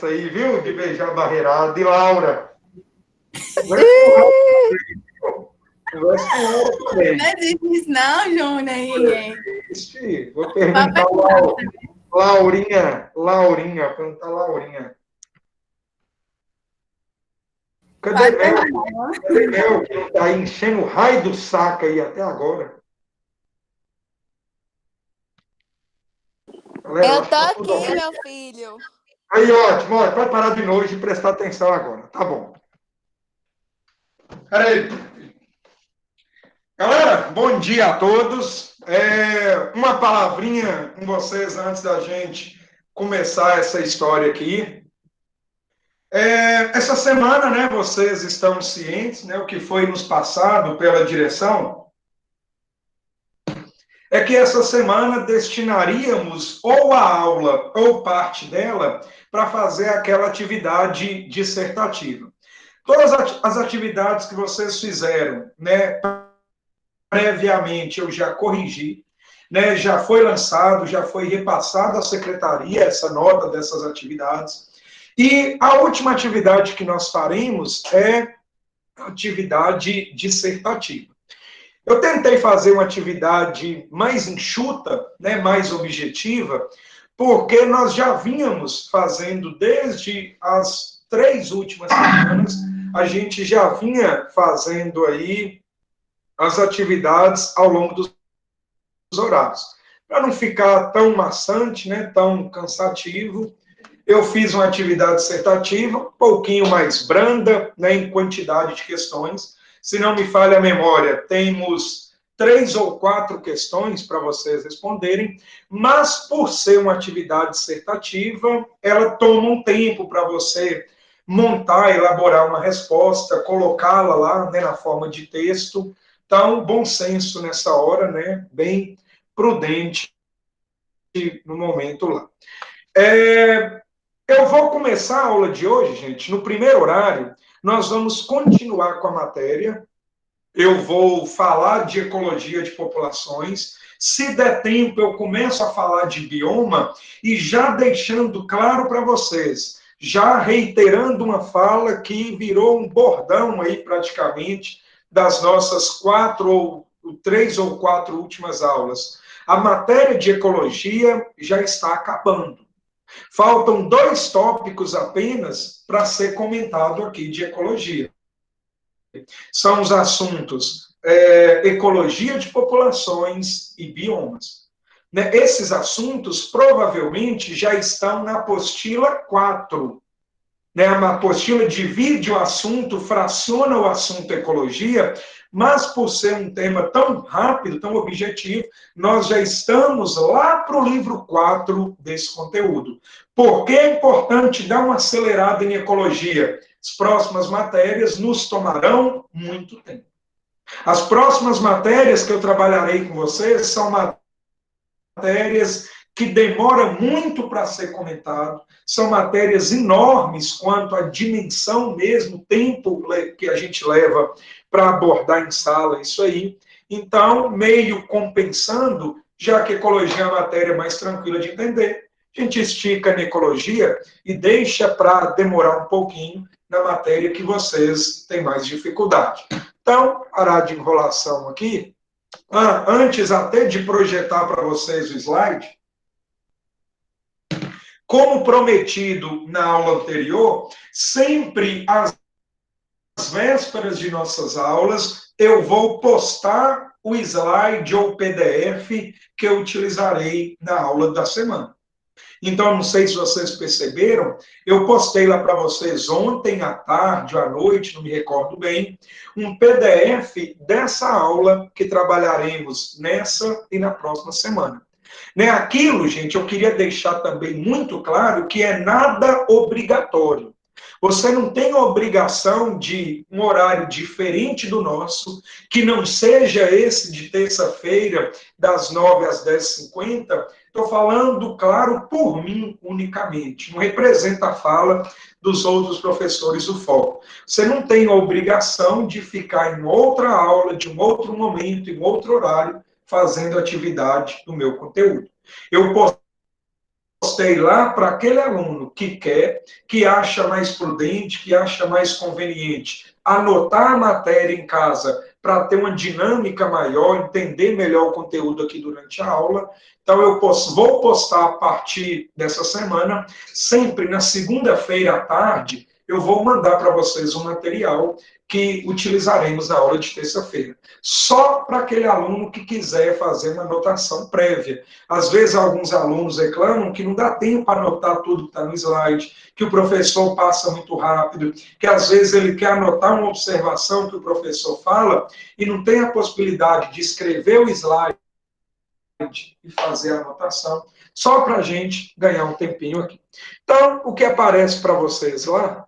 aí, viu? De beijar a barreirada. E Laura. Conversa com ela também. Não existe isso não, Júnior, aí. Vou perguntar Laurinha. Perguntar Laurinha. Cadê Pode Mel? perguntar. Cadê Mel que não tá aí enchendo o raio do saco aí até agora? Galera, Eu acho tô que tá tudo aqui, ok. meu filho. Aí, ótimo. Ó, vai parar de noite e prestar atenção agora. Tá bom. Peraí. Galera, bom dia a todos. Uma palavrinha com vocês antes da gente começar essa história aqui. Essa semana, né, vocês estão cientes, né, o que foi nos passado pela direção, é que essa semana destinaríamos ou a aula ou parte dela para fazer aquela atividade dissertativa. Todas as atividades que vocês fizeram, né, previamente eu já corrigi, né, já foi lançado, já foi repassado à secretaria essa nota dessas atividades. E a última atividade que nós faremos é atividade dissertativa. Eu tentei fazer uma atividade mais enxuta, né, mais objetiva, porque nós já vínhamos fazendo desde as 3 últimas semanas, a gente já vinha fazendo aí as atividades ao longo dos horários. Para não ficar tão maçante, né, tão cansativo, eu fiz uma atividade dissertativa um pouquinho mais branda, né, em quantidade de questões. Se não me falha a memória, temos 3 ou 4 questões para vocês responderem, mas por ser uma atividade dissertativa, ela toma um tempo para você montar, elaborar uma resposta, colocá-la lá, né, na forma de texto. Então, bom senso nessa hora, né, bem prudente no momento lá. Eu vou começar a aula de hoje, gente, no primeiro horário, nós vamos continuar com a matéria. Eu vou falar de ecologia de populações. Se der tempo, eu começo a falar de bioma e já deixando claro para vocês, já reiterando uma fala que virou um bordão aí praticamente das nossas 3 ou 4 últimas aulas. A matéria de ecologia já está acabando. Faltam 2 tópicos apenas para ser comentado aqui de ecologia. São os assuntos ecologia de populações e biomas. Né? Esses assuntos provavelmente já estão na apostila 4. Né? A apostila divide o assunto, fraciona o assunto ecologia, mas por ser um tema tão rápido, tão objetivo, nós já estamos lá para o livro 4 desse conteúdo. Por que é importante dar uma acelerada em ecologia? As próximas matérias nos tomarão muito tempo. As próximas matérias que eu trabalharei com vocês são matérias que demoram muito para ser comentado, são matérias enormes quanto à dimensão mesmo, tempo que a gente leva para abordar em sala isso aí. Então, meio compensando, já que ecologia é uma matéria mais tranquila de entender, a gente estica na ecologia e deixa para demorar um pouquinho na matéria que vocês têm mais dificuldade. Então, parar de enrolação aqui. Antes até de projetar para vocês o slide, como prometido na aula anterior, sempre às vésperas de nossas aulas, eu vou postar o slide ou PDF que eu utilizarei na aula da semana. Então, não sei se vocês perceberam, eu postei lá para vocês ontem à tarde, à noite, não me recordo bem, um PDF dessa aula que trabalharemos nessa e na próxima semana. Né? Aquilo, gente, eu queria deixar também muito claro que é nada obrigatório. Você não tem a obrigação de um horário diferente do nosso, que não seja esse de terça-feira, das 9 às 10h50. Estou falando, claro, por mim unicamente. Não representa a fala dos outros professores do Foco. Você não tem a obrigação de ficar em outra aula, de um outro momento, em outro horário, fazendo atividade do meu conteúdo. Eu postei lá para aquele aluno que quer, que acha mais prudente, que acha mais conveniente anotar a matéria em casa para ter uma dinâmica maior, entender melhor o conteúdo aqui durante a aula. Então, vou postar a partir dessa semana, sempre na segunda-feira à tarde, eu vou mandar para vocês um material que utilizaremos na aula de terça-feira. Só para aquele aluno que quiser fazer uma anotação prévia. Às vezes, alguns alunos reclamam que não dá tempo para anotar tudo que está no slide, que o professor passa muito rápido, que às vezes ele quer anotar uma observação que o professor fala e não tem a possibilidade de escrever o slide e fazer a anotação, só para a gente ganhar um tempinho aqui. Então, o que aparece para vocês lá,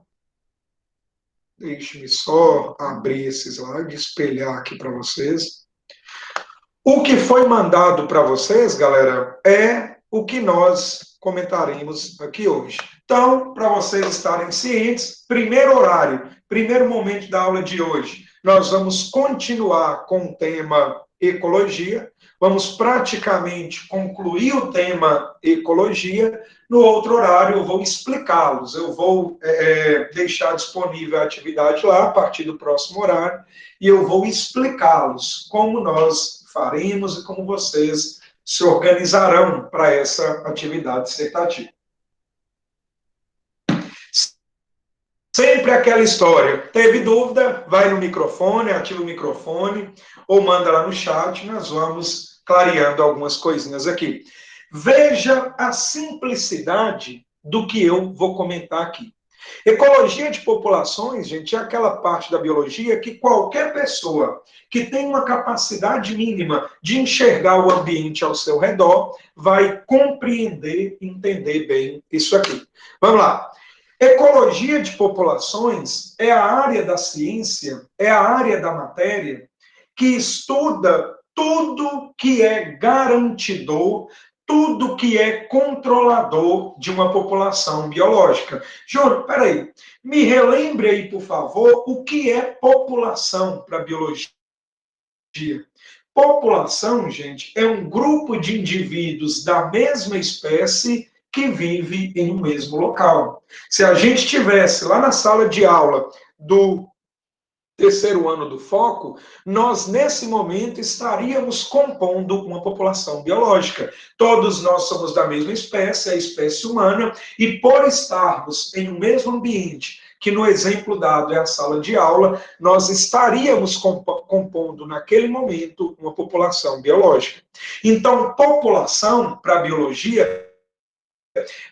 deixe-me só abrir esse slide, espelhar aqui para vocês. O que foi mandado para vocês, galera, é o que nós comentaremos aqui hoje. Então, para vocês estarem cientes, primeiro horário, primeiro momento da aula de hoje, nós vamos continuar com o tema ecologia, vamos praticamente concluir o tema ecologia. No outro horário, eu vou explicá-los, eu vou deixar disponível a atividade lá, a partir do próximo horário, e eu vou explicá-los como nós faremos e como vocês se organizarão para essa atividade dissertativa. Sempre aquela história. Teve dúvida? Vai no microfone, ativa o microfone, ou manda lá no chat, nós vamos clareando algumas coisinhas aqui. Veja a simplicidade do que eu vou comentar aqui. Ecologia de populações, gente, é aquela parte da biologia que qualquer pessoa que tem uma capacidade mínima de enxergar o ambiente ao seu redor vai compreender e entender bem isso aqui. Vamos lá. Ecologia de populações é a área da ciência, é a área da matéria que estuda tudo que é garantidor, tudo que é controlador de uma população biológica. Júnior, peraí, me relembre aí, por favor, o que é população para a biologia. População, gente, é um grupo de indivíduos da mesma espécie que vive em um mesmo local. Se a gente estivesse lá na sala de aula do terceiro ano do foco, nós, nesse momento, estaríamos compondo uma população biológica. Todos nós somos da mesma espécie, a espécie humana, e por estarmos em um mesmo ambiente, que no exemplo dado é a sala de aula, nós estaríamos compondo, naquele momento, uma população biológica. Então, população, para a biologia,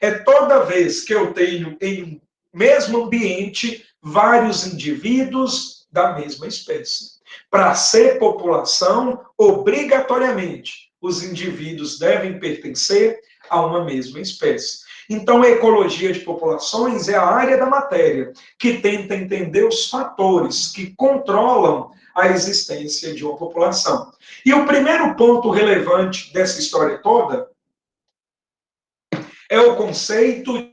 é toda vez que eu tenho em um mesmo ambiente vários indivíduos da mesma espécie. Para ser população, obrigatoriamente, os indivíduos devem pertencer a uma mesma espécie. Então, a ecologia de populações é a área da matéria que tenta entender os fatores que controlam a existência de uma população. E o primeiro ponto relevante dessa história toda é o conceito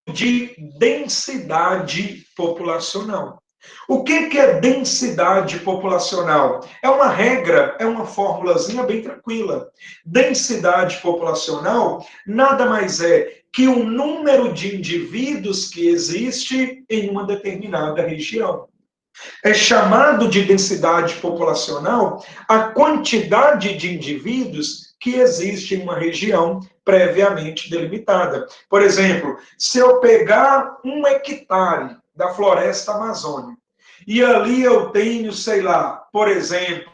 de densidade populacional. O que é densidade populacional? É uma regra, é uma formulazinha bem tranquila. Densidade populacional nada mais é que o número de indivíduos que existe em uma determinada região. É chamado de densidade populacional a quantidade de indivíduos que existe em uma região previamente delimitada. Por exemplo, se eu pegar 1 hectare da floresta amazônica e ali eu tenho, sei lá, por exemplo,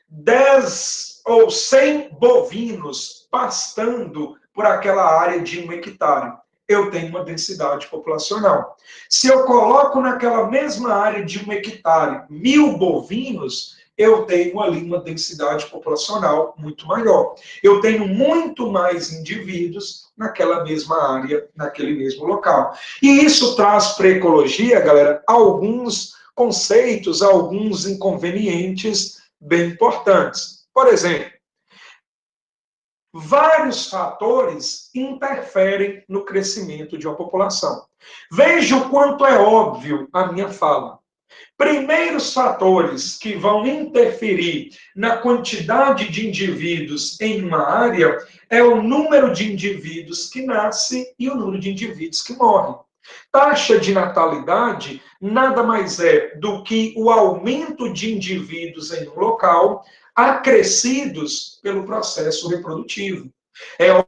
10 ou 100 bovinos pastando por aquela área de 1 hectare, eu tenho uma densidade populacional. Se eu coloco naquela mesma área de 1 hectare 1000 bovinos, eu tenho ali uma densidade populacional muito maior. Eu tenho muito mais indivíduos naquela mesma área, naquele mesmo local. E isso traz para a ecologia, galera, alguns conceitos, alguns inconvenientes bem importantes. Por exemplo, vários fatores interferem no crescimento de uma população. Veja o quanto é óbvio a minha fala. Primeiros fatores que vão interferir na quantidade de indivíduos em uma área é o número de indivíduos que nascem e o número de indivíduos que morrem. Taxa de natalidade nada mais é do que o aumento de indivíduos em um local acrescidos pelo processo reprodutivo. É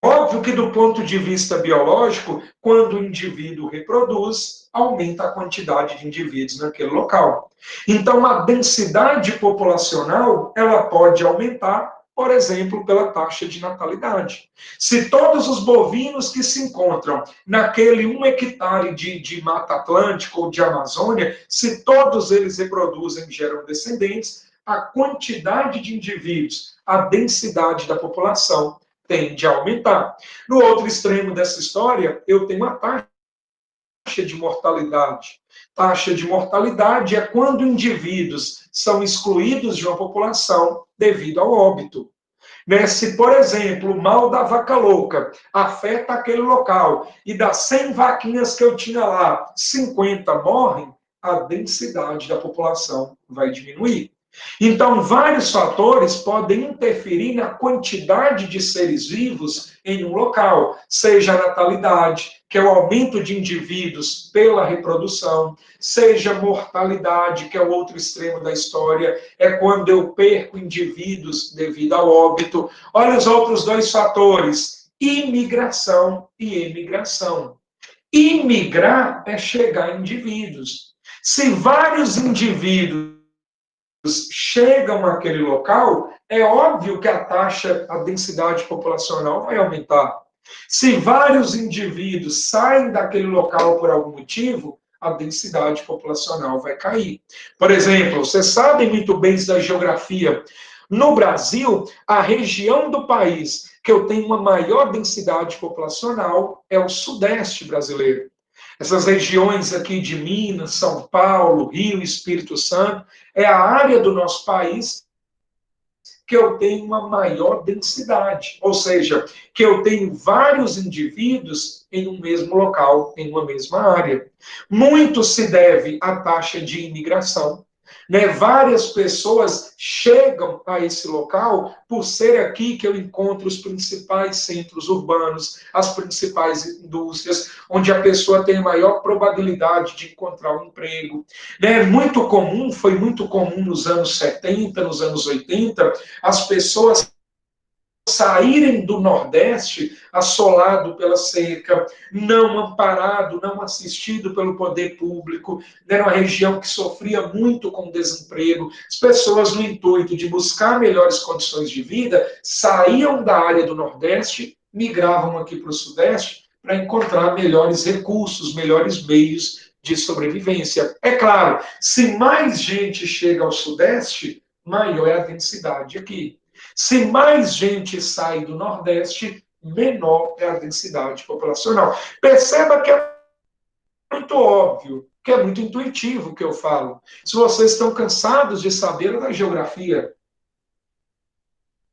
óbvio que, do ponto de vista biológico, quando o indivíduo reproduz, aumenta a quantidade de indivíduos naquele local. Então, a densidade populacional, ela pode aumentar, por exemplo, pela taxa de natalidade. Se todos os bovinos que se encontram naquele 1 hectare de Mata Atlântica ou de Amazônia, se todos eles reproduzem e geram descendentes, a quantidade de indivíduos, a densidade da população tende a aumentar. No outro extremo dessa história, eu tenho a taxa de mortalidade. Taxa de mortalidade é quando indivíduos são excluídos de uma população devido ao óbito. Se, por exemplo, o mal da vaca louca afeta aquele local e das 100 vaquinhas que eu tinha lá, 50 morrem, a densidade da população vai diminuir. Então, vários fatores podem interferir na quantidade de seres vivos em um local, seja a natalidade, que é o aumento de indivíduos pela reprodução, seja a mortalidade, que é o outro extremo da história, é quando eu perco indivíduos devido ao óbito. Olha os outros dois fatores, imigração e emigração. Imigrar é chegar a indivíduos. Se vários indivíduos chegam àquele local, é óbvio que a taxa, a densidade populacional vai aumentar. Se vários indivíduos saem daquele local por algum motivo, a densidade populacional vai cair. Por exemplo, vocês sabem muito bem da geografia. No Brasil, a região do país que eu tenho uma maior densidade populacional é o Sudeste brasileiro. Essas regiões aqui de Minas, São Paulo, Rio, Espírito Santo, é a área do nosso país que eu tenho uma maior densidade, ou seja, que eu tenho vários indivíduos em um mesmo local, em uma mesma área. Muito se deve à taxa de imigração. Várias pessoas chegam a esse local por ser aqui que eu encontro os principais centros urbanos, as principais indústrias, onde a pessoa tem a maior probabilidade de encontrar um emprego. Muito comum, foi muito comum nos anos 70, nos anos 80, as pessoas saírem do Nordeste assolado pela seca, não amparado, não assistido pelo poder público, era uma região que sofria muito com desemprego. As pessoas, no intuito de buscar melhores condições de vida, saíam da área do Nordeste, migravam aqui para o Sudeste para encontrar melhores recursos, melhores meios de sobrevivência. É claro, se mais gente chega ao Sudeste, maior é a densidade aqui. Se mais gente sai do Nordeste, menor é a densidade populacional. Perceba que é muito óbvio, que é muito intuitivo o que eu falo. Se vocês estão cansados de saber da geografia,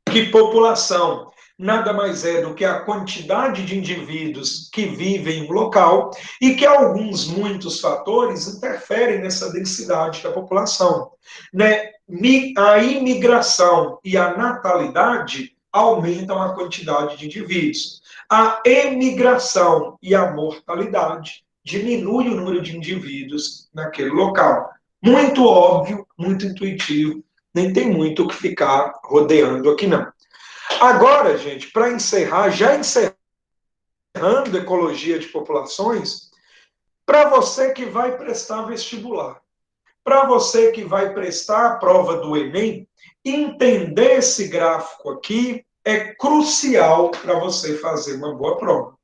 que população nada mais é do que a quantidade de indivíduos que vivem em um local e que muitos fatores interferem nessa densidade da população. A imigração e a natalidade aumentam a quantidade de indivíduos. A emigração e a mortalidade diminuem o número de indivíduos naquele local. Muito óbvio, muito intuitivo, nem tem muito o que ficar rodeando aqui, não. Agora, gente, para encerrar, já encerrando ecologia de populações, para você que vai prestar vestibular, para você que vai prestar a prova do Enem, entender esse gráfico aqui é crucial para você fazer uma boa prova.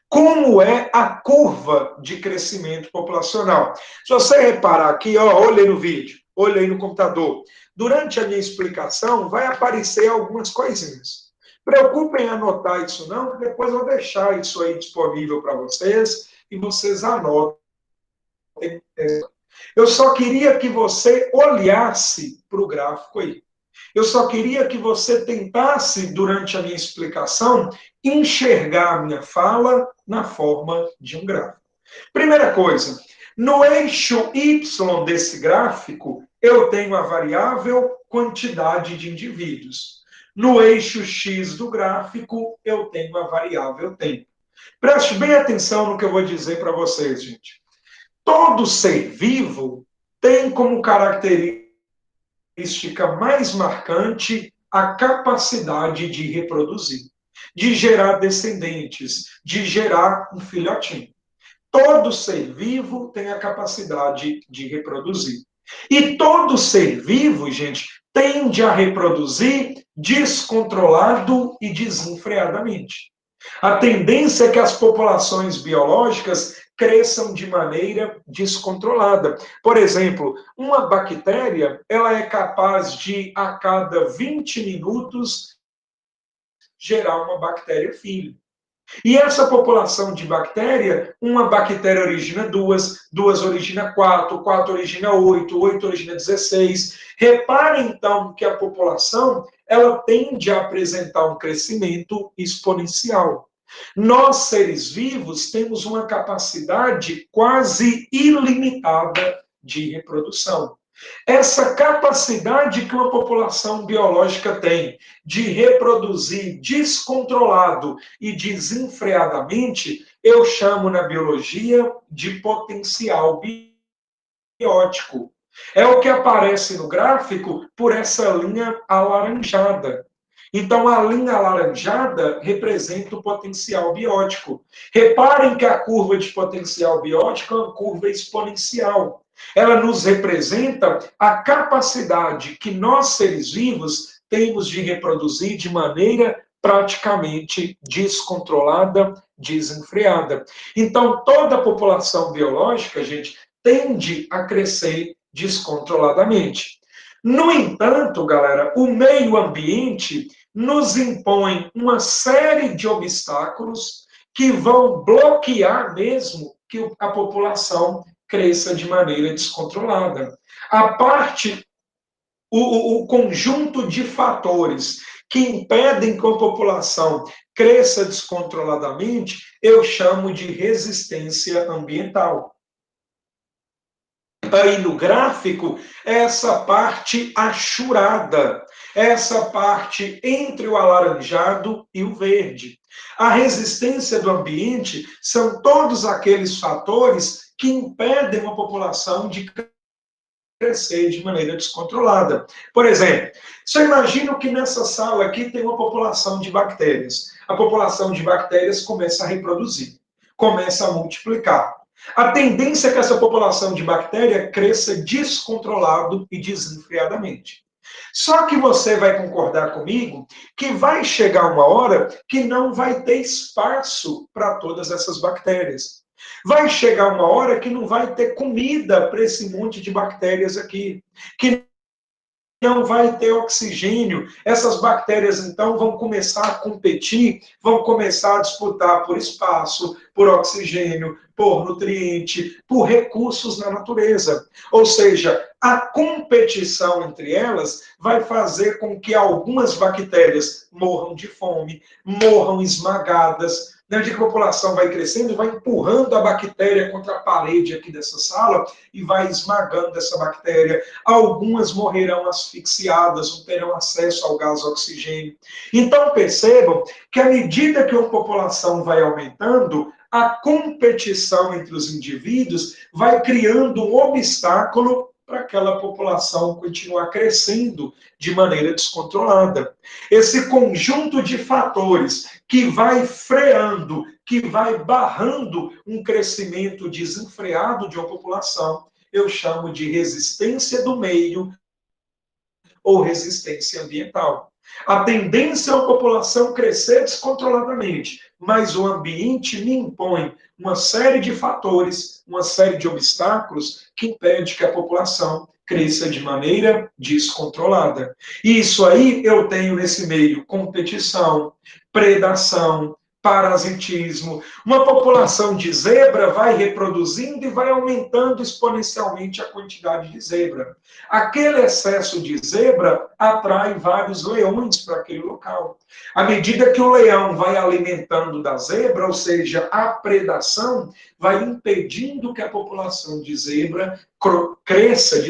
Como é a curva de crescimento populacional? Se você reparar aqui, olhei no vídeo, olhei no computador, durante a minha explicação vai aparecer algumas coisinhas. Preocupem em anotar isso não, porque depois eu vou deixar isso aí disponível para vocês e vocês anotem. Eu só queria que você olhasse para o gráfico aí. Eu só queria que você tentasse, durante a minha explicação, enxergar a minha fala na forma de um gráfico. Primeira coisa, no eixo Y desse gráfico, eu tenho a variável quantidade de indivíduos. No eixo X do gráfico, eu tenho a variável tempo. Preste bem atenção no que eu vou dizer para vocês, gente. Todo ser vivo tem como característica mais marcante a capacidade de reproduzir, de gerar descendentes, de gerar um filhotinho. Todo ser vivo tem a capacidade de reproduzir. E todo ser vivo, gente, tende a reproduzir descontrolado e desenfreadamente. A tendência é que as populações biológicas cresçam de maneira descontrolada. Por exemplo, uma bactéria, ela é capaz de, a cada 20 minutos, gerar uma bactéria filho. E essa população de bactéria, uma bactéria origina duas, duas origina quatro, quatro origina oito, oito origina 16. Repare, então, que a população ela tende a apresentar um crescimento exponencial. Nós, seres vivos, temos uma capacidade quase ilimitada de reprodução. Essa capacidade que uma população biológica tem de reproduzir descontrolado e desenfreadamente, eu chamo na biologia de potencial biótico. É o que aparece no gráfico por essa linha alaranjada. Então, a linha alaranjada representa o potencial biótico. Reparem que a curva de potencial biótico é uma curva exponencial. Ela nos representa a capacidade que nós, seres vivos, temos de reproduzir de maneira praticamente descontrolada, desenfreada. Então, toda a população biológica, gente, tende a crescer descontroladamente. No entanto, galera, o meio ambiente nos impõe uma série de obstáculos que vão bloquear mesmo que a população cresça de maneira descontrolada. O conjunto de fatores que impedem que a população cresça descontroladamente, eu chamo de resistência ambiental. Aí no gráfico, essa parte achurada, essa parte entre o alaranjado e o verde. A resistência do ambiente são todos aqueles fatores que impedem uma população de crescer de maneira descontrolada. Por exemplo, se eu imagino que nessa sala aqui tem uma população de bactérias. A população de bactérias começa a reproduzir, começa a multiplicar. A tendência é que essa população de bactéria cresça descontrolado e desenfreadamente. Só que você vai concordar comigo que vai chegar uma hora que não vai ter espaço para todas essas bactérias. Vai chegar uma hora que não vai ter comida para esse monte de bactérias aqui, que não vai ter oxigênio. Essas bactérias, então, vão começar a competir, vão começar a disputar por espaço, por oxigênio, por nutriente, por recursos na natureza. Ou seja, a competição entre elas vai fazer com que algumas bactérias morram de fome, morram esmagadas. Na medida que a população vai crescendo, vai empurrando a bactéria contra a parede aqui dessa sala e vai esmagando essa bactéria. Algumas morrerão asfixiadas, não terão acesso ao gás oxigênio. Então percebam que à medida que a população vai aumentando, a competição entre os indivíduos vai criando um obstáculo para aquela população continuar crescendo de maneira descontrolada. Esse conjunto de fatores que vai freando, que vai barrando um crescimento desenfreado de uma população, eu chamo de resistência do meio ou resistência ambiental. A tendência é a população crescer descontroladamente, mas o ambiente me impõe uma série de fatores, uma série de obstáculos que impede que a população cresça de maneira descontrolada. E isso aí eu tenho nesse meio competição, predação, parasitismo. Uma população de zebra vai reproduzindo e vai aumentando exponencialmente a quantidade de zebra. Aquele excesso de zebra atrai vários leões para aquele local. À medida que o leão vai alimentando da zebra, ou seja, a predação, vai impedindo que a população de zebra cresça,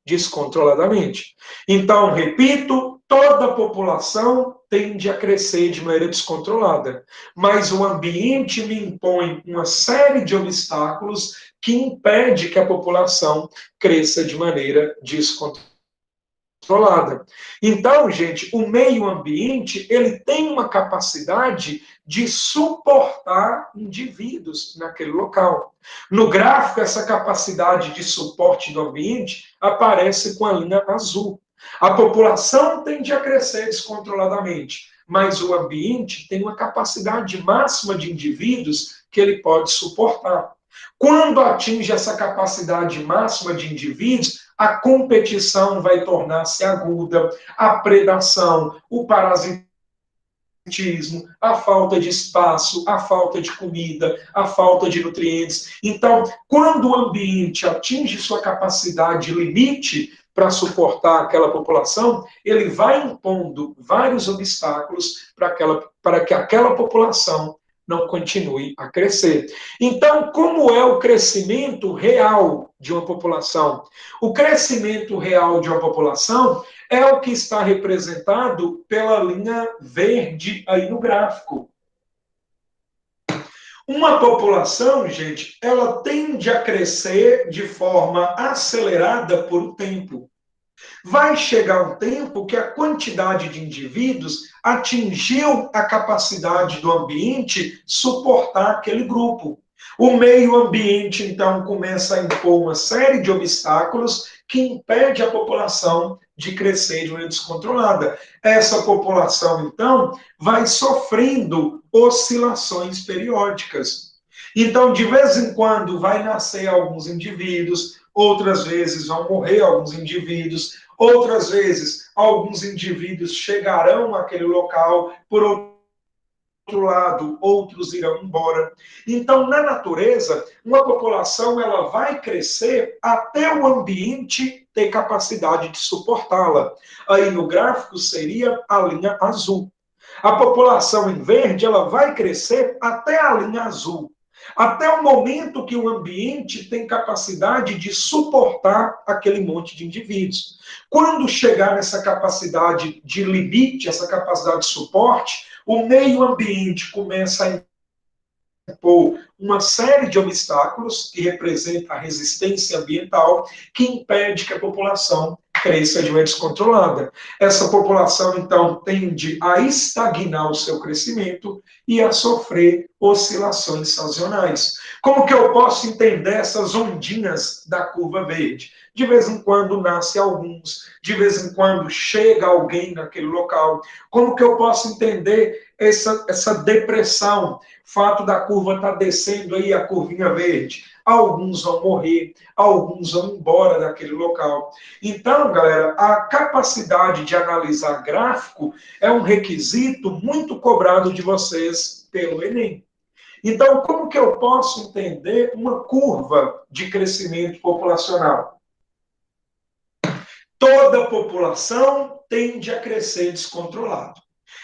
descontroladamente. Então, repito, toda a população tende a crescer de maneira descontrolada, mas o ambiente me impõe uma série de obstáculos que impede que a população cresça de maneira descontrolada. Então, gente, o meio ambiente, ele tem uma capacidade de suportar indivíduos naquele local. No gráfico, essa capacidade de suporte do ambiente aparece com a linha azul. A população tende a crescer descontroladamente, mas o ambiente tem uma capacidade máxima de indivíduos que ele pode suportar. Quando atinge essa capacidade máxima de indivíduos, a competição vai tornar-se aguda, a predação, o parasitismo, a falta de espaço, a falta de comida, a falta de nutrientes. Então, quando o ambiente atinge sua capacidade limite para suportar aquela população, ele vai impondo vários obstáculos para que aquela população não continue a crescer. Então, como é o crescimento real de uma população? O crescimento real de uma população é o que está representado pela linha verde aí no gráfico. Uma população, gente, ela tende a crescer de forma acelerada por um tempo. Vai chegar um tempo que a quantidade de indivíduos atingiu a capacidade do ambiente suportar aquele grupo. O meio ambiente, então, começa a impor uma série de obstáculos que impede a população de crescer de maneira descontrolada. Essa população, então, vai sofrendo oscilações periódicas. Então, de vez em quando, vai nascer alguns indivíduos, outras vezes vão morrer alguns indivíduos, outras vezes alguns indivíduos chegarão àquele local, por outro lado, outros irão embora. Então, na natureza, uma população ela vai crescer até o ambiente ter capacidade de suportá-la. Aí no gráfico seria a linha azul. A população em verde ela vai crescer até a linha azul. Até o momento que o ambiente tem capacidade de suportar aquele monte de indivíduos. Quando chegar nessa capacidade de limite, essa capacidade de suporte, o meio ambiente começa a impor uma série de obstáculos que representa a resistência ambiental, que impede que a população cresça de maneira descontrolada. Essa população, então, tende a estagnar o seu crescimento e a sofrer oscilações sazonais. Como que eu posso entender essas ondinhas da curva verde? De vez em quando nasce alguns, de vez em quando chega alguém naquele local. Como que eu posso entender essa depressão? Fato da curva estar descendo aí, a curvinha verde. Alguns vão morrer, alguns vão embora daquele local. Então, galera, a capacidade de analisar gráfico é um requisito muito cobrado de vocês pelo Enem. Então, como que eu posso entender uma curva de crescimento populacional? Toda população tende a crescer descontrolado.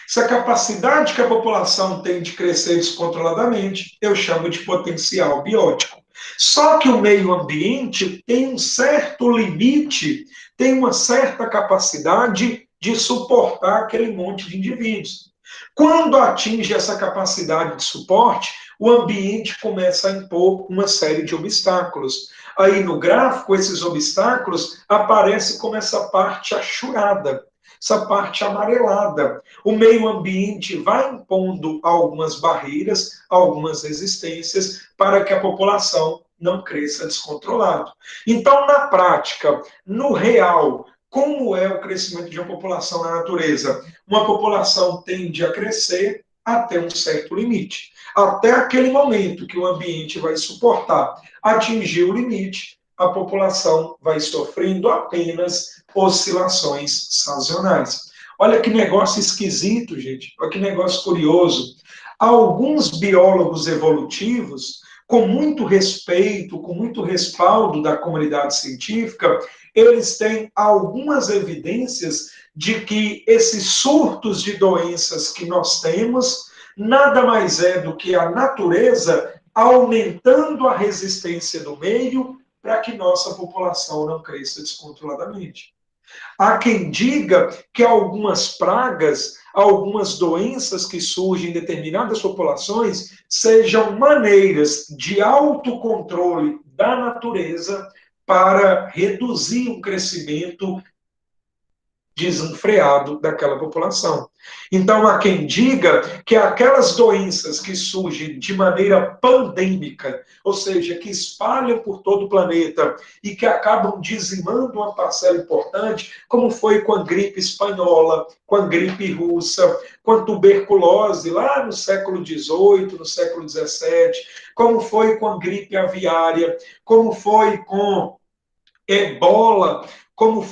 Essa capacidade que a população tem de crescer descontroladamente, eu chamo de potencial biótico. Só que o meio ambiente tem um certo limite, tem uma certa capacidade de suportar aquele monte de indivíduos. Quando atinge essa capacidade de suporte, o ambiente começa a impor uma série de obstáculos. Aí no gráfico, esses obstáculos aparecem como essa parte achurada, essa parte amarelada. O meio ambiente vai impondo algumas barreiras, algumas resistências, para que a população não cresça descontrolado. Então, na prática, no real, como é o crescimento de uma população na natureza? Uma população tende a crescer até um certo limite. Até aquele momento que o ambiente vai suportar atingir o limite, a população vai sofrendo apenas oscilações sazonais. Olha que negócio esquisito, gente. Olha que negócio curioso. Alguns biólogos evolutivos, com muito respeito, com muito respaldo da comunidade científica, eles têm algumas evidências de que esses surtos de doenças que nós temos nada mais é do que a natureza aumentando a resistência do meio para que nossa população não cresça descontroladamente. Há quem diga que algumas pragas, algumas doenças que surgem em determinadas populações sejam maneiras de autocontrole da natureza para reduzir o crescimento desenfreado daquela população. Então, há quem diga que aquelas doenças que surgem de maneira pandêmica, ou seja, que espalham por todo o planeta e que acabam dizimando uma parcela importante, como foi com a gripe espanhola, com a gripe russa, com a tuberculose lá no século XVIII, no século XVII, como foi com a gripe aviária, como foi com ebola, como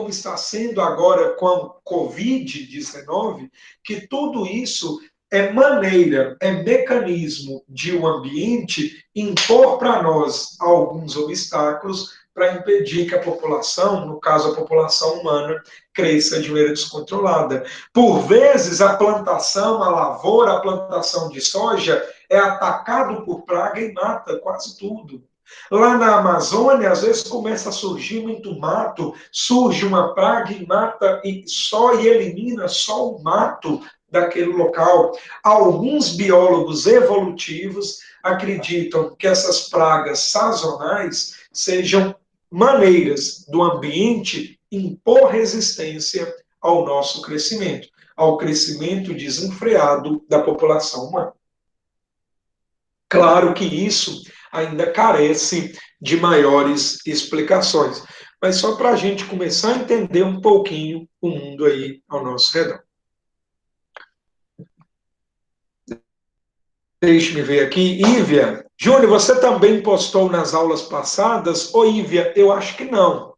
está sendo agora com a Covid-19, que tudo isso é maneira, é mecanismo de um ambiente impor para nós alguns obstáculos para impedir que a população, no caso a população humana, cresça de maneira descontrolada. Por vezes, a plantação, a lavoura, a plantação de soja é atacado por praga e mata quase tudo. Lá na Amazônia, às vezes começa a surgir muito mato, surge uma praga e mata e elimina só o mato daquele local. Alguns biólogos evolutivos acreditam que essas pragas sazonais sejam maneiras do ambiente impor resistência ao nosso crescimento, ao crescimento desenfreado da população humana. Claro que isso ainda carece de maiores explicações, mas só para a gente começar a entender um pouquinho o mundo aí ao nosso redor. Deixe-me ver aqui. Ívia, Júnior, você também postou nas aulas passadas? Ô, Ívia, eu acho que não.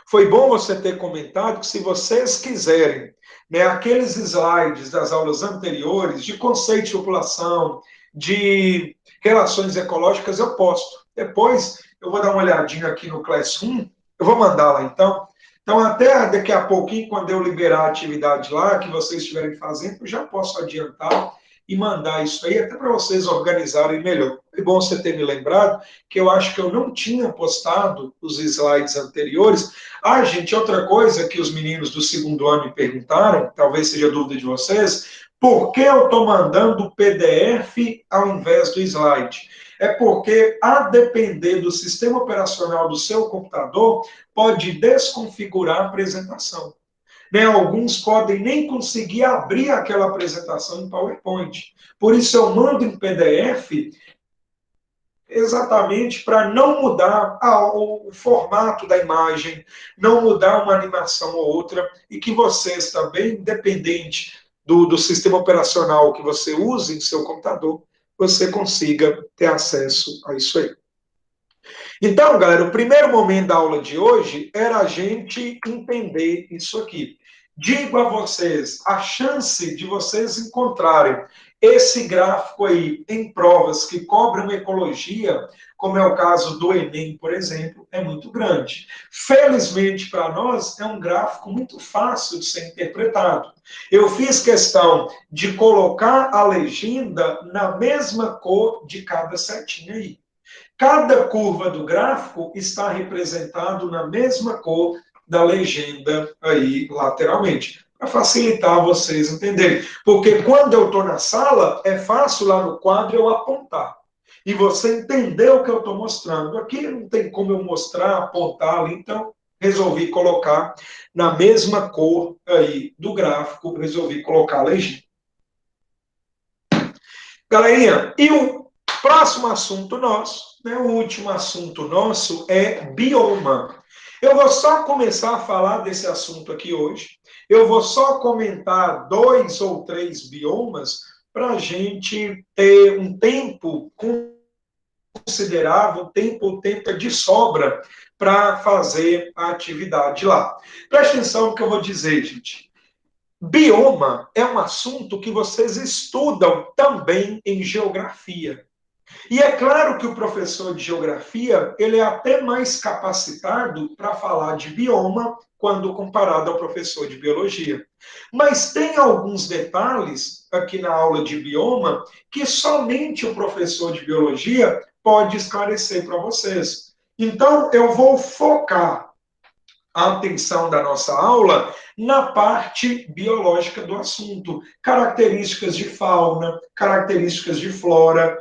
Foi bom você ter comentado que se vocês quiserem, né, aqueles slides das aulas anteriores, de conceito de população, de relações ecológicas, eu posto. Depois, eu vou dar uma olhadinha aqui no Classroom, eu vou mandar lá então. Então, até daqui a pouquinho, quando eu liberar a atividade lá, que vocês estiverem fazendo, eu já posso adiantar e mandar isso aí, até para vocês organizarem melhor. É bom você ter me lembrado que eu acho que eu não tinha postado os slides anteriores. Ah, gente, outra coisa que os meninos do segundo ano me perguntaram, talvez seja dúvida de vocês, por que eu estou mandando o PDF ao invés do slide? É porque, a depender do sistema operacional do seu computador, pode desconfigurar a apresentação. Né? Alguns podem nem conseguir abrir aquela apresentação em PowerPoint. Por isso, eu mando em PDF exatamente para não mudar o formato da imagem, não mudar uma animação ou outra, e que vocês também, independente do sistema operacional que você use em seu computador, você consiga ter acesso a isso aí. Então, galera, o primeiro momento da aula de hoje era a gente entender isso aqui. Digo a vocês, a chance de vocês encontrarem esse gráfico aí em provas que cobram ecologia, como é o caso do Enem, por exemplo, é muito grande. Felizmente para nós, é um gráfico muito fácil de ser interpretado. Eu fiz questão de colocar a legenda na mesma cor de cada setinha aí. Cada curva do gráfico está representado na mesma cor da legenda aí lateralmente, para facilitar vocês entenderem. Porque quando eu estou na sala, é fácil lá no quadro eu apontar. E você entender o que eu estou mostrando. Aqui não tem como eu mostrar, apontar ali, então resolvi colocar na mesma cor aí do gráfico, resolvi colocar a legenda. Galerinha, e o próximo assunto nosso, né, o último assunto nosso é bioma. Eu vou só começar a falar desse assunto aqui hoje. Eu vou só comentar 2 ou 3 biomas para a gente ter um tempo considerável, o tempo é de sobra para fazer a atividade lá. Preste atenção no que eu vou dizer, gente. Bioma é um assunto que vocês estudam também em geografia. E é claro que o professor de geografia, ele é até mais capacitado para falar de bioma quando comparado ao professor de biologia. Mas tem alguns detalhes aqui na aula de bioma que somente o professor de biologia pode esclarecer para vocês. Então, eu vou focar a atenção da nossa aula na parte biológica do assunto, características de fauna, características de flora,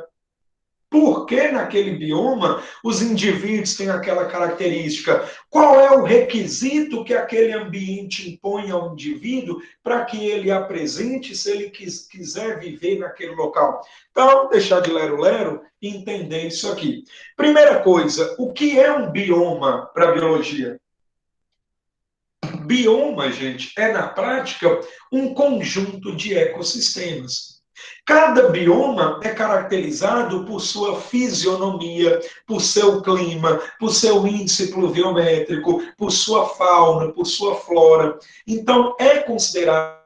por que naquele bioma os indivíduos têm aquela característica? Qual é o requisito que aquele ambiente impõe ao indivíduo para que ele apresente se ele quiser viver naquele local? Então, deixar de lero-lero e entender isso aqui. Primeira coisa, o que é um bioma para a biologia? Bioma, gente, é na prática um conjunto de ecossistemas. Cada bioma é caracterizado por sua fisionomia, por seu clima, por seu índice pluviométrico, por sua fauna, por sua flora. Então, é considerado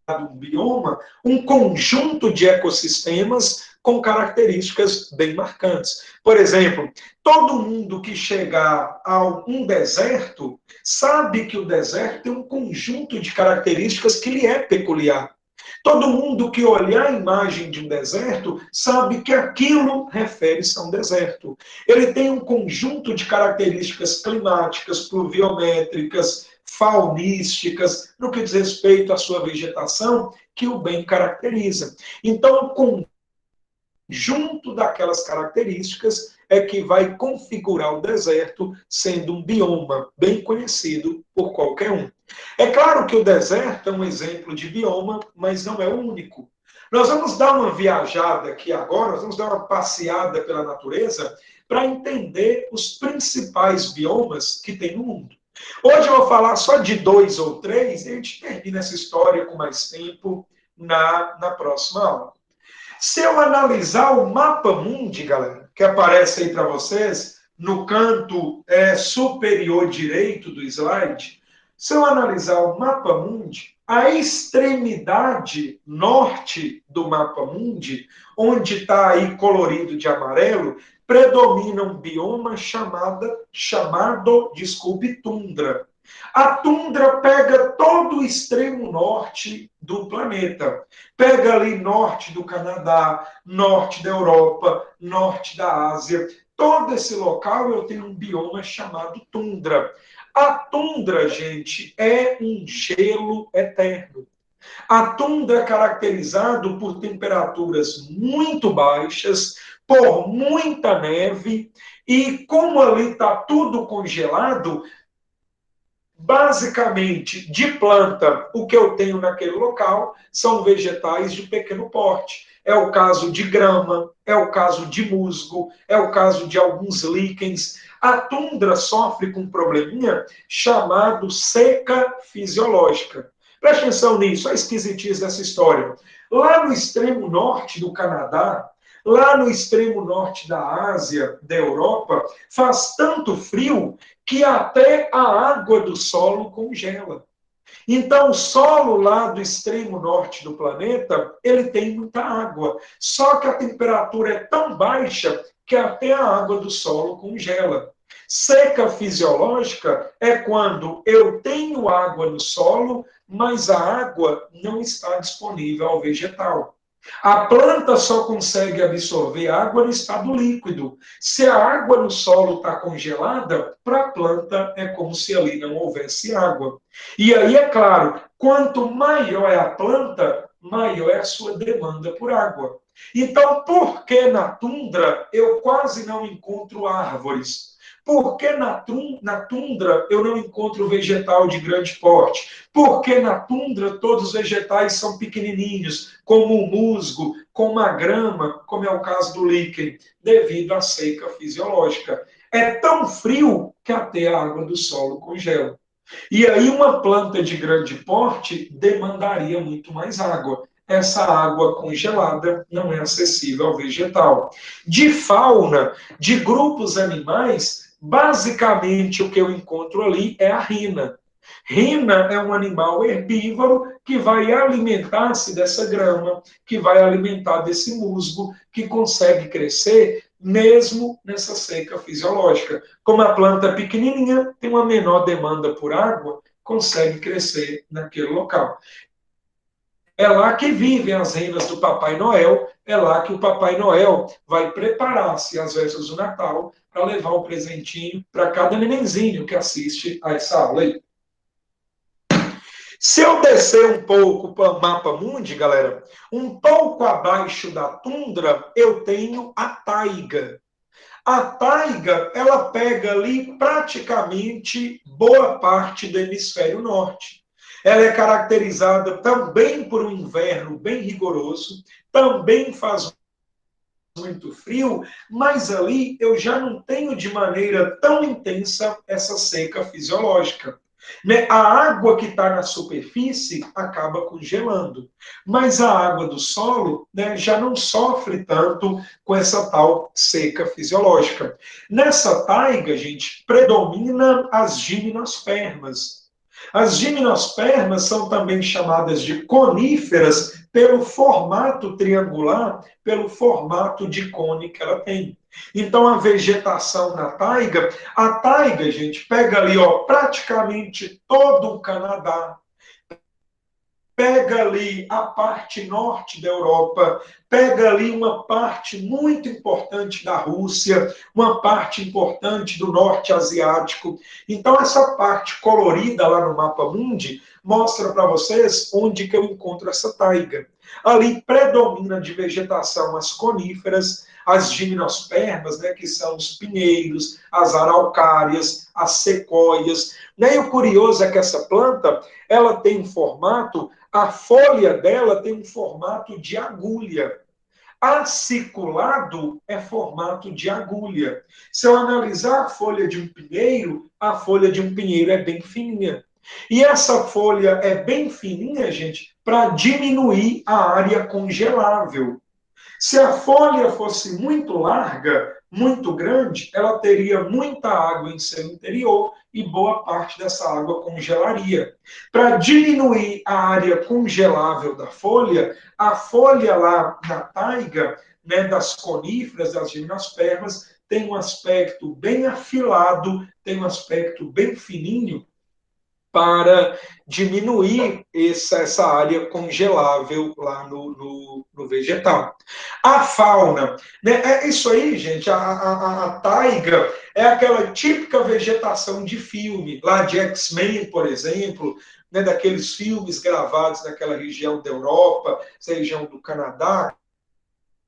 um bioma um conjunto de ecossistemas com características bem marcantes. Por exemplo, todo mundo que chegar a um deserto sabe que o deserto tem um conjunto de características que lhe é peculiar. Todo mundo que olhar a imagem de um deserto sabe que aquilo refere-se a um deserto. Ele tem um conjunto de características climáticas, pluviométricas, faunísticas, no que diz respeito à sua vegetação, que o bem caracteriza. Então, o conjunto daquelas características é que vai configurar o deserto sendo um bioma bem conhecido por qualquer um. É claro que o deserto é um exemplo de bioma, mas não é o único. Nós vamos dar uma viajada aqui agora, nós vamos dar uma passeada pela natureza para entender os principais biomas que tem no mundo. Hoje eu vou falar só de 2 ou 3 e a gente termina essa história com mais tempo na próxima aula. Se eu analisar o mapa mundi, galera, que aparece aí para vocês, no canto superior direito do slide, se eu analisar o mapa mundi, a extremidade norte do mapa mundi, onde está aí colorido de amarelo, predomina um bioma chamado, tundra. A tundra pega todo o extremo norte do planeta. Pega ali norte do Canadá, norte da Europa, norte da Ásia. Todo esse local eu tenho um bioma chamado tundra. A tundra, gente, é um gelo eterno. A tundra é caracterizado por temperaturas muito baixas, por muita neve, e como ali está tudo congelado, basicamente, de planta, o que eu tenho naquele local são vegetais de pequeno porte. É o caso de grama, é o caso de musgo, é o caso de alguns líquens. A tundra sofre com um probleminha chamado seca fisiológica. Preste atenção nisso, a esquisitice dessa história. Lá no extremo norte do Canadá, lá no extremo norte da Ásia, da Europa, faz tanto frio que até a água do solo congela. Então, o solo lá do extremo norte do planeta, ele tem muita água. Só que a temperatura é tão baixa que até a água do solo congela. Seca fisiológica é quando eu tenho água no solo, mas a água não está disponível ao vegetal. A planta só consegue absorver água no estado líquido. Se a água no solo está congelada, para a planta é como se ali não houvesse água. E aí, é claro, quanto maior é a planta, maior é a sua demanda por água. Então, por que na tundra eu quase não encontro árvores? Por que na tundra eu não encontro vegetal de grande porte? Por que na tundra todos os vegetais são pequenininhos, como o musgo, como a grama, como é o caso do líquen, devido à seca fisiológica. É tão frio que até a água do solo congela. E aí uma planta de grande porte demandaria muito mais água. Essa água congelada não é acessível ao vegetal. De fauna, de grupos animais, basicamente o que eu encontro ali é a rina. Rina é um animal herbívoro que vai alimentar-se dessa grama, que vai alimentar desse musgo, que consegue crescer mesmo nessa seca fisiológica. Como a planta é pequenininha, tem uma menor demanda por água, consegue crescer naquele local. É lá que vivem as renas do Papai Noel, é lá que o Papai Noel vai preparar-se às vésperas do Natal para levar um presentinho para cada nenenzinho que assiste a essa aula aí. Se eu descer um pouco para o mapa mundi, galera, um pouco abaixo da tundra, eu tenho a taiga. A taiga, ela pega ali praticamente boa parte do hemisfério norte. Ela é caracterizada também por um inverno bem rigoroso, também faz muito frio, mas ali eu já não tenho de maneira tão intensa essa seca fisiológica. Né? A água que está na superfície acaba congelando, mas a água do solo, né, já não sofre tanto com essa tal seca fisiológica. Nessa taiga, gente, predomina as gimnospermas. As gimnospermas são também chamadas de coníferas pelo formato triangular, pelo formato de cone que ela tem. Então, a vegetação na taiga, a taiga, gente, pega ali, ó, praticamente todo o Canadá, pega ali a parte norte da Europa, pega ali uma parte muito importante da Rússia, uma parte importante do norte asiático. Então, essa parte colorida lá no mapa mundi mostra para vocês onde que eu encontro essa taiga. Ali predomina de vegetação as coníferas, as gimnospermas, né, que são os pinheiros, as araucárias, as sequoias. E o curioso é que essa planta, ela tem um formato, a folha dela tem um formato de agulha. Aciculado é formato de agulha. Se eu analisar a folha de um pinheiro, a folha de um pinheiro é bem fininha. E essa folha é bem fininha, gente, para diminuir a área congelável. Se a folha fosse muito larga, muito grande, ela teria muita água em seu interior e boa parte dessa água congelaria. Para diminuir a área congelável da folha, a folha lá na taiga, né, das coníferas, das gimnospermas, tem um aspecto bem afilado, tem um aspecto bem fininho, para diminuir essa área congelável lá no vegetal. A fauna, né? É isso aí, gente, a taiga é aquela típica vegetação de filme, lá de X-Men, por exemplo, né, daqueles filmes gravados naquela região da Europa, essa região do Canadá,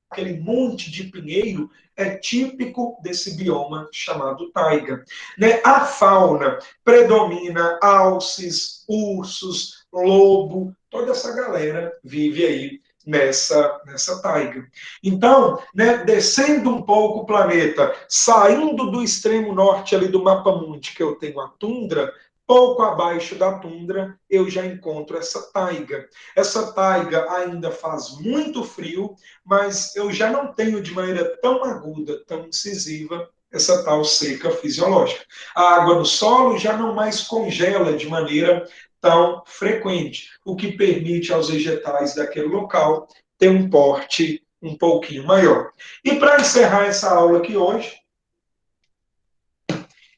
aquele monte de pinheiro é típico desse bioma chamado taiga. Né? A fauna predomina alces, ursos, lobo, toda essa galera vive aí nessa taiga. Então, né, descendo um pouco o planeta, saindo do extremo norte ali do mapa mundi, que eu tenho a tundra, pouco abaixo da tundra eu já encontro essa taiga. Essa taiga ainda faz muito frio, mas eu já não tenho de maneira tão aguda, tão incisiva, essa tal seca fisiológica. A água do solo já não mais congela de maneira tão frequente, o que permite aos vegetais daquele local ter um porte um pouquinho maior. E para encerrar essa aula aqui hoje,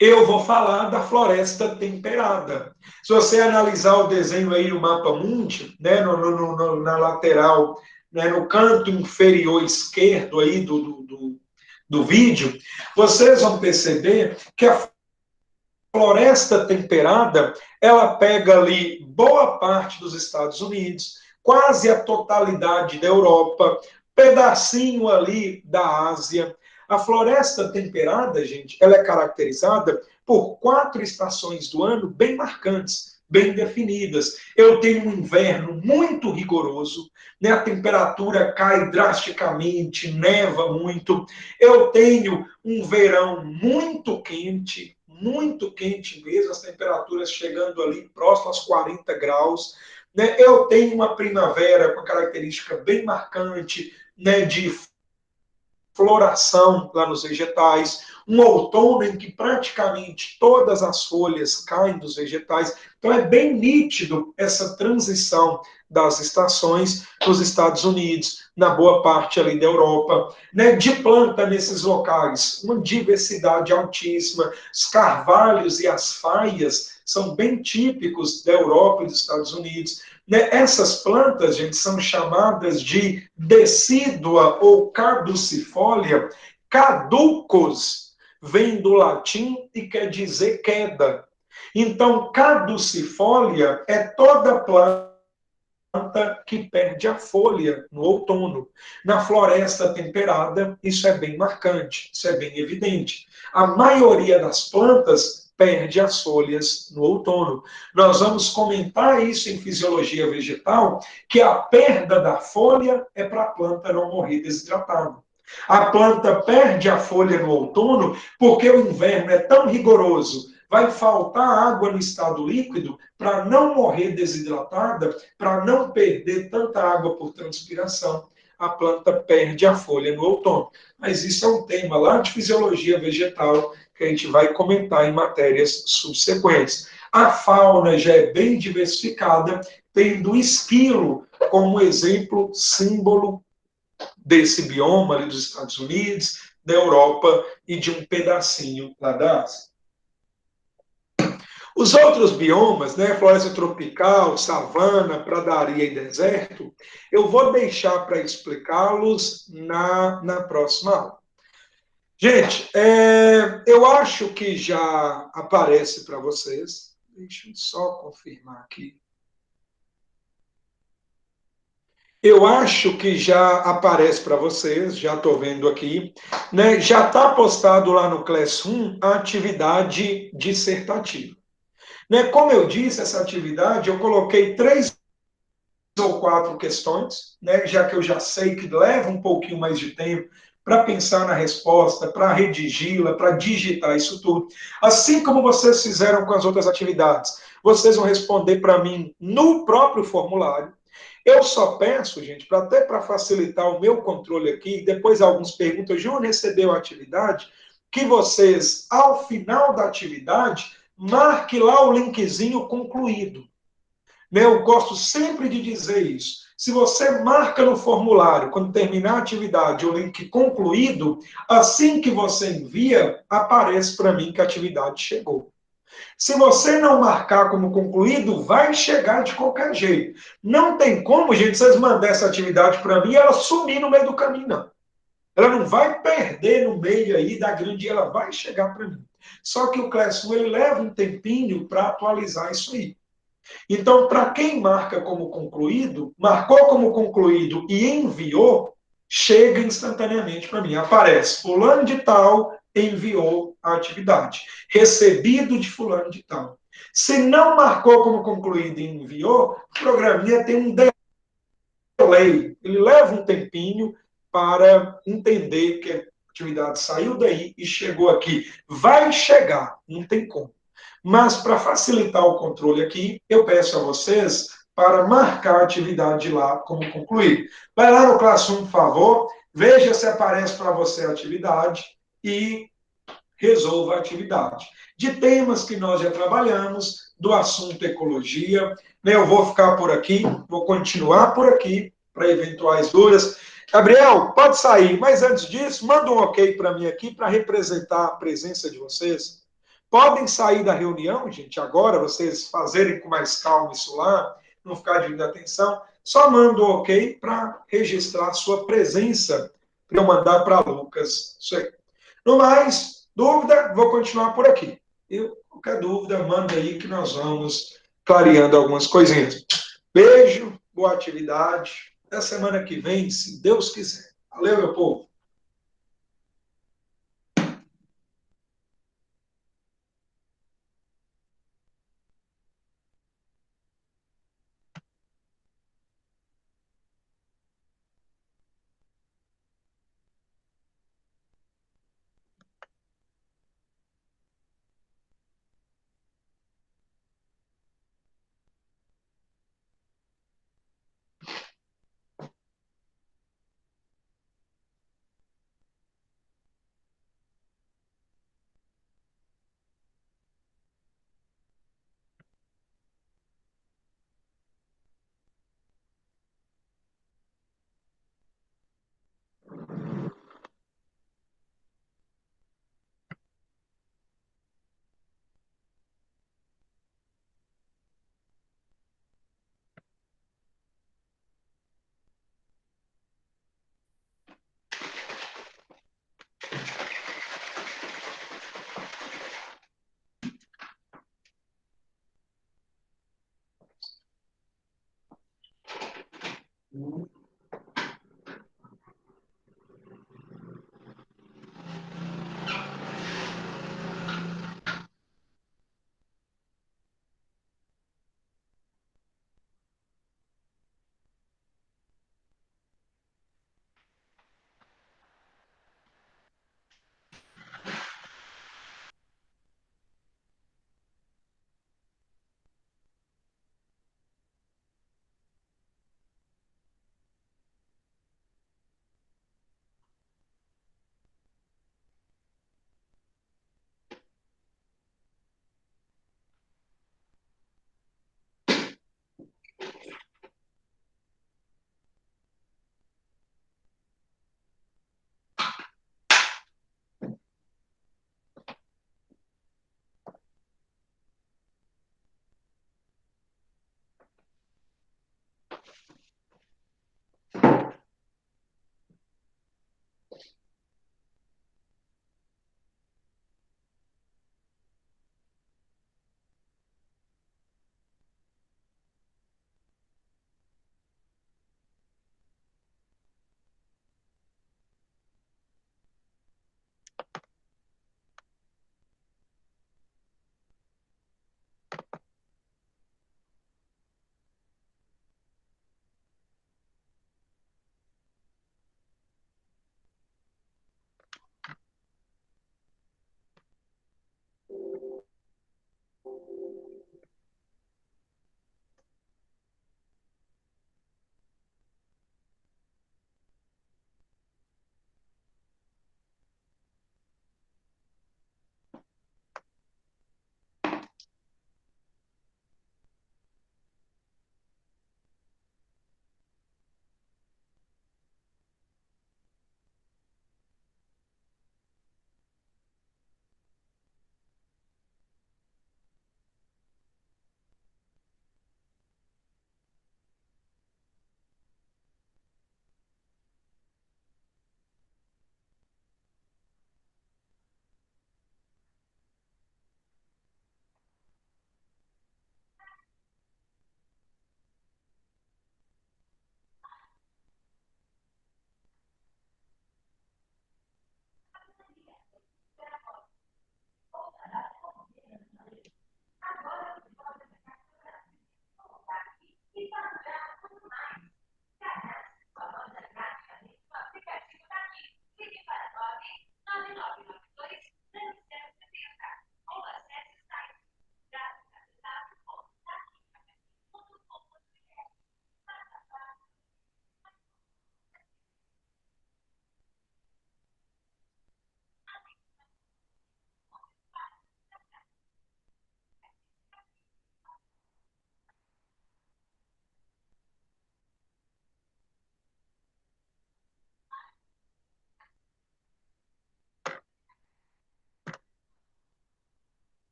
eu vou falar da floresta temperada. Se você analisar o desenho aí no mapa mundi, né, na lateral, né, no canto inferior esquerdo aí do vídeo, vocês vão perceber que a floresta temperada, ela pega ali boa parte dos Estados Unidos, quase a totalidade da Europa, pedacinho ali da Ásia. A floresta temperada, gente, ela é caracterizada por 4 estações do ano bem marcantes, bem definidas. Eu tenho um inverno muito rigoroso, né? A temperatura cai drasticamente, neva muito. Eu tenho um verão muito quente mesmo, as temperaturas chegando ali próximo aos 40 graus. Né? Eu tenho uma primavera com característica bem marcante, né, de floração lá nos vegetais, um outono em que praticamente todas as folhas caem dos vegetais. Então é bem nítido essa transição das estações nos Estados Unidos, na boa parte ali da Europa, né? De planta nesses locais, uma diversidade altíssima. Os carvalhos e as faias são bem típicos da Europa e dos Estados Unidos. Né? Essas plantas, gente, são chamadas de decídua ou caducifólia. Caducos vem do latim e quer dizer queda. Então, caducifólia é toda planta que perde a folha no outono. Na floresta temperada, isso é bem marcante, isso é bem evidente. A maioria das plantas perde as folhas no outono. Nós vamos comentar isso em fisiologia vegetal, que a perda da folha é para a planta não morrer desidratada. A planta perde a folha no outono porque o inverno é tão rigoroso, vai faltar água no estado líquido para não morrer desidratada, para não perder tanta água por transpiração. A planta perde a folha no outono. Mas isso é um tema lá de fisiologia vegetal que a gente vai comentar em matérias subsequentes. A fauna já é bem diversificada, tendo o esquilo como exemplo, símbolo desse bioma ali dos Estados Unidos, da Europa e de um pedacinho lá da Ásia. Os outros biomas, né, floresta tropical, savana, pradaria e deserto, eu vou deixar para explicá-los na próxima aula. Gente, eu acho que já aparece para vocês. Deixa eu só confirmar aqui. Eu acho que já aparece para vocês, já estou vendo aqui, né? Já está postado lá no Classroom a atividade dissertativa. Né? Como eu disse, essa atividade, eu coloquei 3 ou 4 questões, né? Já que eu já sei que leva um pouquinho mais de tempo para pensar na resposta, para redigi-la, para digitar isso tudo. Assim como vocês fizeram com as outras atividades, vocês vão responder para mim no próprio formulário. Eu só peço, gente, até para facilitar o meu controle aqui, depois alguns perguntam, Júnior, recebeu a atividade? Que vocês, ao final da atividade, marque lá o linkzinho concluído. Eu gosto sempre de dizer isso. Se você marca no formulário, quando terminar a atividade, o link concluído, assim que você envia, aparece para mim que a atividade chegou. Se você não marcar como concluído, vai chegar de qualquer jeito. Não tem como, gente, vocês mandarem essa atividade para mim e ela sumir no meio do caminho, não. Ela não vai perder no meio aí da grande, ela vai chegar para mim. Só que o Classroom, ele leva um tempinho para atualizar isso aí. Então, para quem marca como concluído, marcou como concluído e enviou, chega instantaneamente para mim. Aparece, fulano de tal enviou a atividade. Recebido de fulano de tal. Se não marcou como concluído e enviou, o programinha tem um delay. Ele leva um tempinho para entender que a atividade saiu daí e chegou aqui. Vai chegar, não tem como. Mas, para facilitar o controle aqui, eu peço a vocês para marcar a atividade lá como concluída. Vai lá no Classroom, por favor, veja se aparece para você a atividade e resolva a atividade. De temas que nós já trabalhamos, do assunto ecologia, né? Eu vou ficar por aqui, vou continuar por aqui, para eventuais dúvidas. Gabriel, pode sair, mas antes disso, manda um ok para mim aqui, para representar a presença de vocês. Podem sair da reunião, gente, agora, vocês fazerem com mais calma isso lá, não ficar dividindo a atenção. Só manda um ok para registrar a sua presença, para eu mandar para Lucas. Isso aí. No mais, dúvida, vou continuar por aqui. E qualquer dúvida, manda aí que nós vamos clareando algumas coisinhas. Beijo, boa atividade. Até semana que vem, se Deus quiser. Valeu, meu povo.